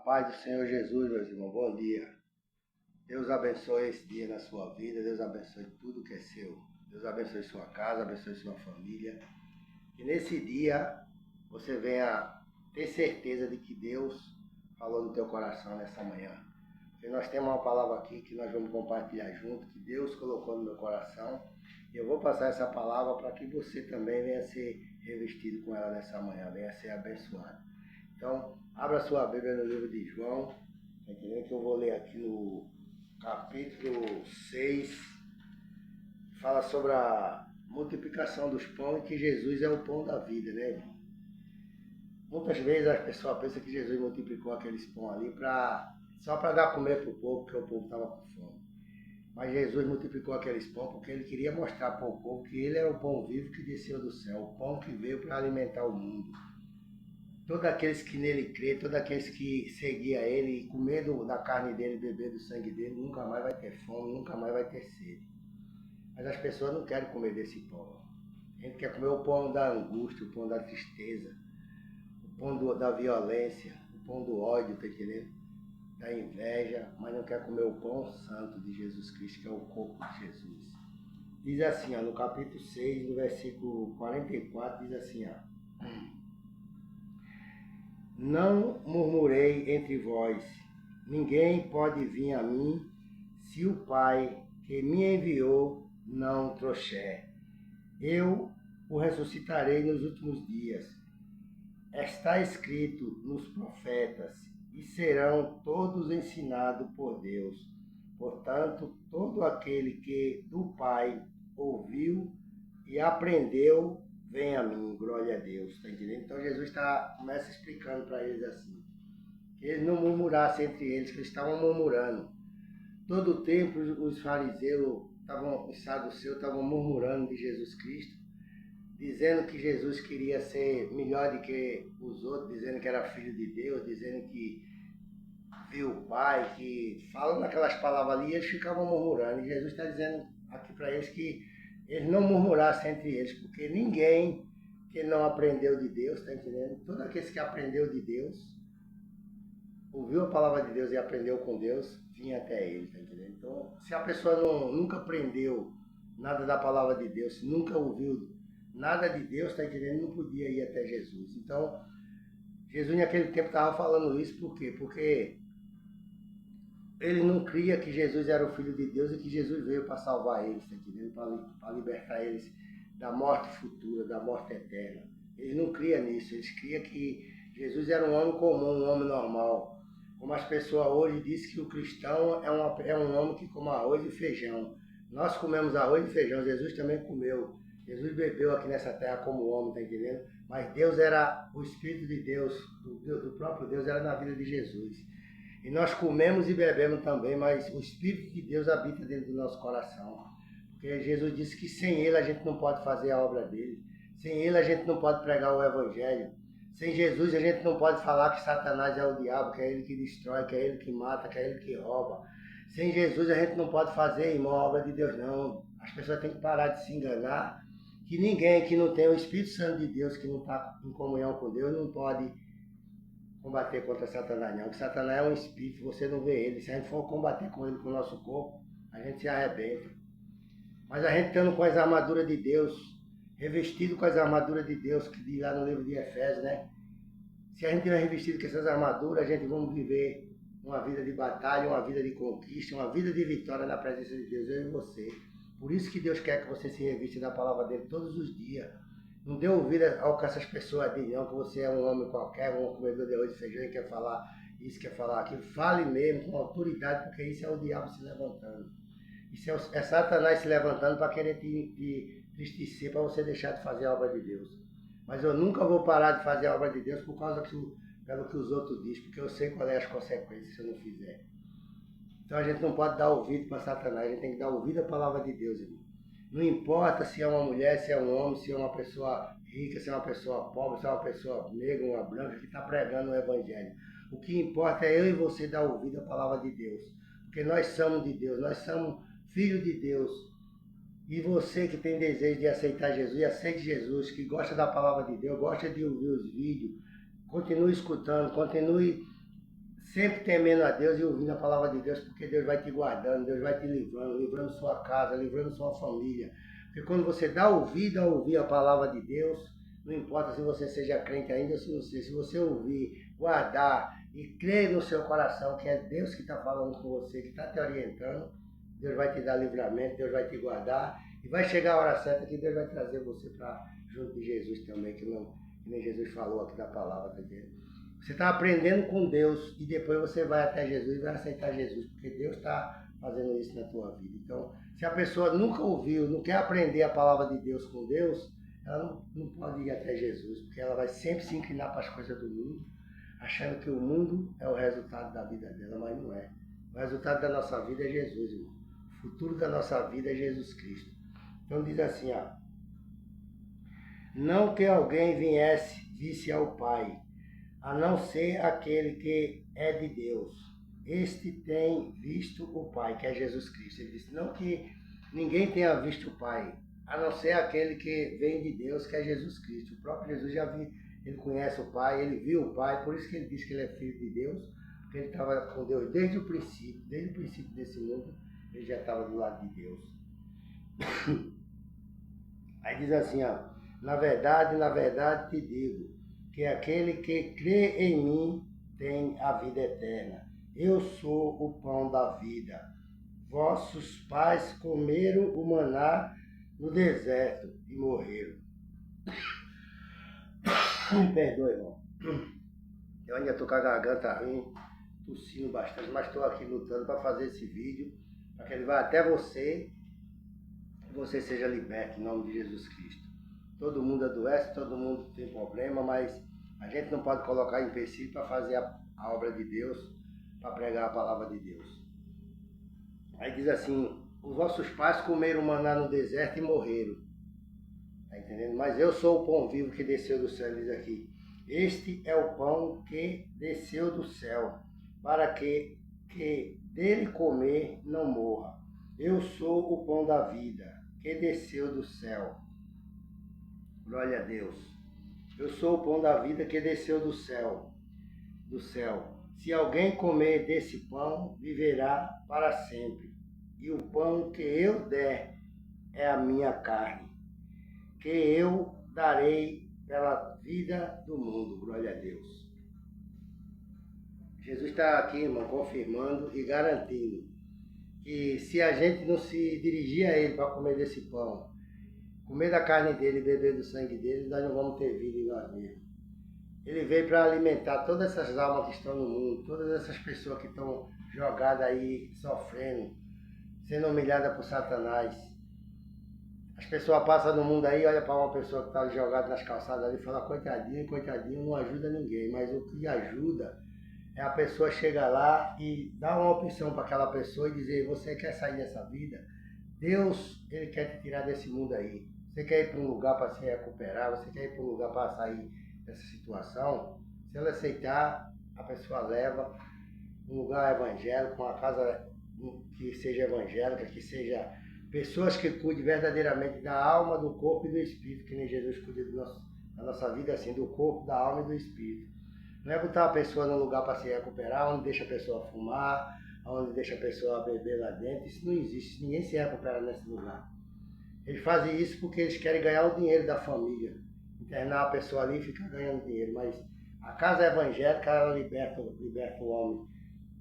paz do Senhor Jesus, meus irmãos, bom dia. Deus abençoe esse dia na sua vida, Deus abençoe tudo que é seu. Deus abençoe sua casa, abençoe sua família. E nesse dia você venha ter certeza de que Deus falou no teu coração nessa manhã. Porque nós temos uma palavra aqui que nós vamos compartilhar junto, que Deus colocou no meu coração. E eu vou passar essa palavra para que você também venha ser revestido com ela nessa manhã, venha ser abençoado. Então, abra sua Bíblia no livro de João, tá entendendo? Que eu vou ler aqui no capítulo 6, fala sobre a multiplicação dos pães e que Jesus é o pão da vida, né, irmão? Muitas vezes as pessoas pensam que Jesus multiplicou aqueles pães ali só para dar a comer para o povo, porque o povo estava com fome. Mas Jesus multiplicou aqueles pães porque ele queria mostrar para o povo que ele era o pão vivo que desceu do céu, o pão que veio para alimentar o mundo. Todos aqueles que nele crê, todos aqueles que seguiam ele e comer da carne dele, beber do sangue dele, nunca mais vai ter fome, nunca mais vai ter sede. Mas as pessoas não querem comer desse pão. A gente quer comer o pão da angústia, o pão da tristeza, o pão da violência, o pão do ódio, tá entendendo? Da inveja, mas não quer comer o pão santo de Jesus Cristo, que é o corpo de Jesus. Diz assim, ó, no capítulo 6, no versículo 44, diz assim, ó. Não murmurei entre vós, ninguém pode vir a mim, se o Pai que me enviou não trouxer. Eu o ressuscitarei nos últimos dias. Está escrito nos profetas, e serão todos ensinados por Deus. Portanto, todo aquele que do Pai ouviu e aprendeu, vem a mim, glória a Deus, está entendendo? Então Jesus começa explicando para eles assim, que eles não murmurassem entre eles, que eles estavam murmurando. Todo o tempo os fariseus, os saduceus estavam murmurando de Jesus Cristo, dizendo que Jesus queria ser melhor do que os outros, dizendo que era filho de Deus, dizendo que viu o Pai, que falando aquelas palavras ali, eles ficavam murmurando. E Jesus está dizendo aqui para eles que eles não murmurassem entre eles, porque ninguém que não aprendeu de Deus, está entendendo? Todo aquele que aprendeu de Deus, ouviu a palavra de Deus e aprendeu com Deus, vinha até ele, está entendendo? Então, se a pessoa nunca aprendeu nada da palavra de Deus, se nunca ouviu nada de Deus, está entendendo? Não podia ir até Jesus. Então, Jesus naquele tempo estava falando isso, por quê? Porque ele não cria que Jesus era o Filho de Deus e que Jesus veio para salvar eles, tá entendendo? Para libertar eles da morte futura, da morte eterna. Eles não criam nisso, eles criam que Jesus era um homem comum, um homem normal. Como as pessoas hoje dizem que o cristão é um homem que come arroz e feijão. Nós comemos arroz e feijão, Jesus também comeu. Jesus bebeu aqui nessa terra como homem, tá entendendo? Mas Deus era, o Espírito de Deus, do próprio Deus era na vida de Jesus. E nós comemos e bebemos também, mas o Espírito de Deus habita dentro do nosso coração. Porque Jesus disse que sem Ele a gente não pode fazer a obra dele. Sem Ele a gente não pode pregar o Evangelho. Sem Jesus a gente não pode falar que Satanás é o diabo, que é ele que destrói, que é ele que mata, que é ele que rouba. Sem Jesus a gente não pode fazer, irmão, a obra de Deus não. As pessoas têm que parar de se enganar. Que ninguém que não tem o Espírito Santo de Deus, que não está em comunhão com Deus, não pode combater contra Satanás não, porque Satanás é um espírito, você não vê ele. Se a gente for combater com ele com o nosso corpo, a gente se arrebenta. Mas a gente estando com as armaduras de Deus, revestido com as armaduras de Deus, que diz lá no livro de Efésios, né? Se a gente tiver revestido com essas armaduras, a gente vai viver uma vida de batalha, uma vida de conquista, uma vida de vitória na presença de Deus, eu e você. Por isso que Deus quer que você se revista da palavra dele todos os dias. Não dê ouvido ao que essas pessoas dizem, não, que você é um homem qualquer, um comedor de arroz e feijão e quer falar isso, quer falar aquilo. Fale mesmo com autoridade, porque isso é o diabo se levantando. Isso é Satanás se levantando para querer te entristecer, para você deixar de fazer a obra de Deus. Mas eu nunca vou parar de fazer a obra de Deus por causa pelo que os outros dizem, porque eu sei quais são as consequências se eu não fizer. Então a gente não pode dar ouvido para Satanás, a gente tem que dar ouvido à palavra de Deus, irmão. Não importa se é uma mulher, se é um homem, se é uma pessoa rica, se é uma pessoa pobre, se é uma pessoa negra, uma branca, que está pregando o Evangelho. O que importa é eu e você dar ouvido à palavra de Deus. Porque nós somos de Deus, nós somos filhos de Deus. E você que tem desejo de aceitar Jesus, aceite Jesus, que gosta da palavra de Deus, gosta de ouvir os vídeos, continue escutando, continue sempre temendo a Deus e ouvindo a palavra de Deus, porque Deus vai te guardando, Deus vai te livrando, livrando sua casa, livrando sua família. Porque quando você dá ouvido a ouvir a palavra de Deus, não importa se você seja crente ainda, se você ouvir, guardar e crer no seu coração que é Deus que está falando com você, que está te orientando, Deus vai te dar livramento, Deus vai te guardar e vai chegar a hora certa que Deus vai trazer você para junto de Jesus também, que nem Jesus falou aqui da palavra, tá entendendo? Você está aprendendo com Deus e depois você vai até Jesus e vai aceitar Jesus, porque Deus está fazendo isso na tua vida. Então, se a pessoa nunca ouviu, não quer aprender a palavra de Deus com Deus, ela não pode ir até Jesus, porque ela vai sempre se inclinar para as coisas do mundo, achando que o mundo é o resultado da vida dela, mas não é. O resultado da nossa vida é Jesus, irmão. O futuro da nossa vida é Jesus Cristo. Então diz assim, ó, não que alguém visse ao Pai, a não ser aquele que é de Deus. Este tem visto o Pai, que é Jesus Cristo. Ele disse, não que ninguém tenha visto o Pai, a não ser aquele que vem de Deus, que é Jesus Cristo. O próprio Jesus já viu, ele conhece o Pai, ele viu o Pai, por isso que ele diz que ele é filho de Deus, porque ele estava com Deus desde o princípio desse mundo, ele já estava do lado de Deus. Aí diz assim, ó, na verdade te digo, que aquele que crê em mim tem a vida eterna. Eu sou o pão da vida. Vossos pais comeram o maná no deserto e morreram. Me perdoe, irmão. Eu ainda estou com a garganta ruim, tossindo bastante, mas estou aqui lutando para fazer esse vídeo, para que ele vá até você e você seja liberto em nome de Jesus Cristo. Todo mundo adoece, todo mundo tem problema, mas a gente não pode colocar empecilho para fazer a obra de Deus, para pregar a palavra de Deus. Aí diz assim, os vossos pais comeram maná no deserto e morreram. Tá entendendo? Mas eu sou o pão vivo que desceu do céu, diz aqui. Este é o pão que desceu do céu, para que dele comer não morra. Eu sou o pão da vida, que desceu do céu. Glória a Deus. Eu sou o pão da vida que desceu do céu. Se alguém comer desse pão, viverá para sempre. E o pão que eu der é a minha carne, que eu darei pela vida do mundo. Glória a Deus. Jesus está aqui, irmão, confirmando e garantindo que se a gente não se dirigir a Ele para comer desse pão, comer da carne dele e beber do sangue dele, nós não vamos ter vida em nós mesmos. Ele veio para alimentar todas essas almas que estão no mundo, todas essas pessoas que estão jogadas aí, sofrendo, sendo humilhadas por Satanás. As pessoas passam no mundo aí, olha para uma pessoa que está jogada nas calçadas ali e fala, coitadinho, coitadinho, não ajuda ninguém. Mas o que ajuda é a pessoa chegar lá e dar uma opção para aquela pessoa e dizer, você quer sair dessa vida? Deus, Ele quer te tirar desse mundo aí. Você quer ir para um lugar para se recuperar, você quer ir para um lugar para sair dessa situação? Se ela aceitar, a pessoa leva um lugar evangélico, uma casa que seja evangélica, que seja pessoas que cuidem verdadeiramente da alma, do corpo e do espírito, que nem Jesus cuida da nossa vida assim, do corpo, da alma e do espírito. Não é botar a pessoa num lugar para se recuperar, onde deixa a pessoa fumar, onde deixa a pessoa beber lá dentro. Isso não existe, ninguém se recupera nesse lugar. Eles fazem isso porque eles querem ganhar o dinheiro da família. Internar a pessoa ali e ficar ganhando dinheiro. Mas a casa evangélica, ela liberta o homem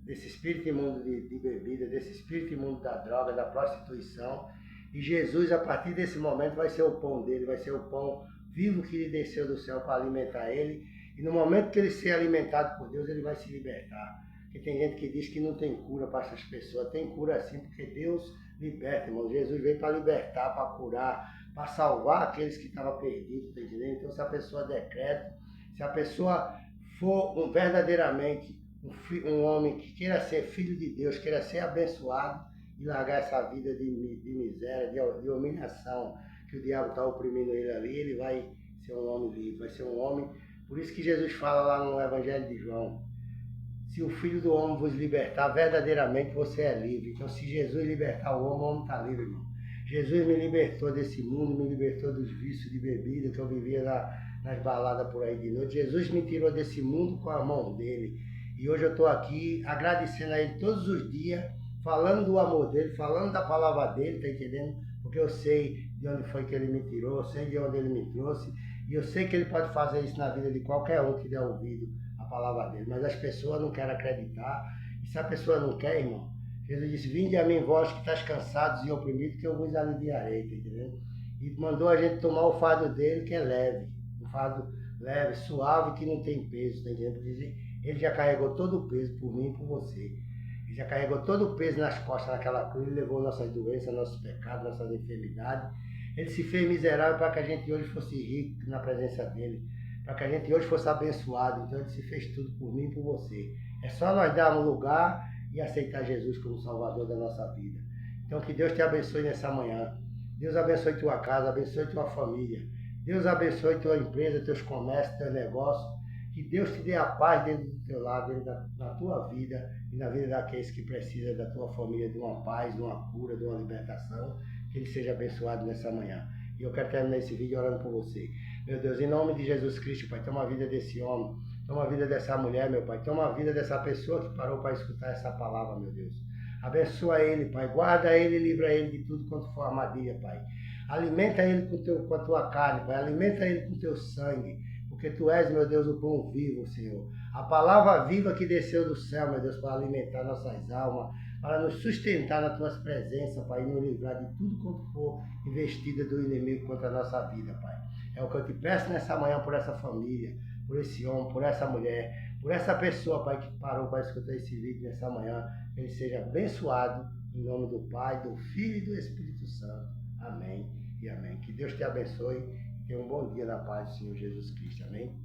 desse espírito imundo de bebida, desse espírito imundo da droga, da prostituição. E Jesus, a partir desse momento, vai ser o pão dele, vai ser o pão vivo que ele desceu do céu para alimentar ele. E no momento que ele ser alimentado por Deus, ele vai se libertar. Porque tem gente que diz que não tem cura para essas pessoas. Tem cura sim, porque Deus liberta, irmão. Jesus veio para libertar, para curar, para salvar aqueles que estavam perdidos, tá entendendo? Então, se a pessoa decreta, se a pessoa for verdadeiramente um homem que queira ser filho de Deus, queira ser abençoado e largar essa vida de miséria, de humilhação, que o diabo está oprimindo ele ali, ele vai ser um homem livre, vai ser um homem. Por isso que Jesus fala lá no Evangelho de João, se o Filho do Homem vos libertar, verdadeiramente você é livre. Então, se Jesus libertar o homem está livre, irmão. Jesus me libertou desse mundo, me libertou dos vícios de bebida que eu vivia nas baladas por aí de noite. Jesus me tirou desse mundo com a mão dele. E hoje eu estou aqui agradecendo a Ele todos os dias, falando do amor dele, falando da palavra dele, tá entendendo? Porque eu sei de onde foi que ele me tirou, eu sei de onde ele me trouxe, e eu sei que ele pode fazer isso na vida de qualquer um que der ouvido a palavra dele. Mas as pessoas não querem acreditar, e se a pessoa não quer, irmão, Jesus disse, vinde a mim vós que estáis cansados e oprimidos, que eu vos aliviarei, tá entendendo? E mandou a gente tomar o fardo dele, que é leve, um fardo leve, suave, que não tem peso, tá entendendo? Porque ele já carregou todo o peso por mim e por você. Ele já carregou todo o peso nas costas naquela cruz, ele levou nossas doenças, nossos pecados, nossas enfermidades. Ele se fez miserável para que a gente hoje fosse rico na presença dele, para que a gente hoje fosse abençoado. Então ele se fez tudo por mim e por você. É só nós darmos lugar e aceitar Jesus como Salvador da nossa vida. Então que Deus te abençoe nessa manhã. Deus abençoe tua casa, abençoe tua família. Deus abençoe tua empresa, teus comércios, teus negócios. Que Deus te dê a paz dentro do teu lado, dentro da tua vida e na vida daqueles que precisam da tua família, de uma paz, de uma cura, de uma libertação. Que ele seja abençoado nessa manhã. E eu quero terminar esse vídeo orando por você. Meu Deus, em nome de Jesus Cristo, Pai, toma a vida desse homem, toma a vida dessa mulher, meu Pai, toma a vida dessa pessoa que parou para escutar essa palavra, meu Deus. Abençoa ele, Pai, guarda ele e livra ele de tudo quanto for armadilha, Pai. Alimenta ele com a tua carne, Pai, alimenta ele com o teu sangue, porque Tu és, meu Deus, o pão vivo, Senhor. A palavra viva que desceu do céu, meu Deus, para alimentar nossas almas, para nos sustentar nas Tuas presenças, Pai, e nos livrar de tudo quanto for investida do inimigo contra a nossa vida, Pai. É o que eu te peço nessa manhã por essa família, por esse homem, por essa mulher, por essa pessoa, Pai, que parou para escutar esse vídeo nessa manhã. Que ele seja abençoado em nome do Pai, do Filho e do Espírito Santo. Amém e amém. Que Deus te abençoe e tenha um bom dia na paz do Senhor Jesus Cristo. Amém.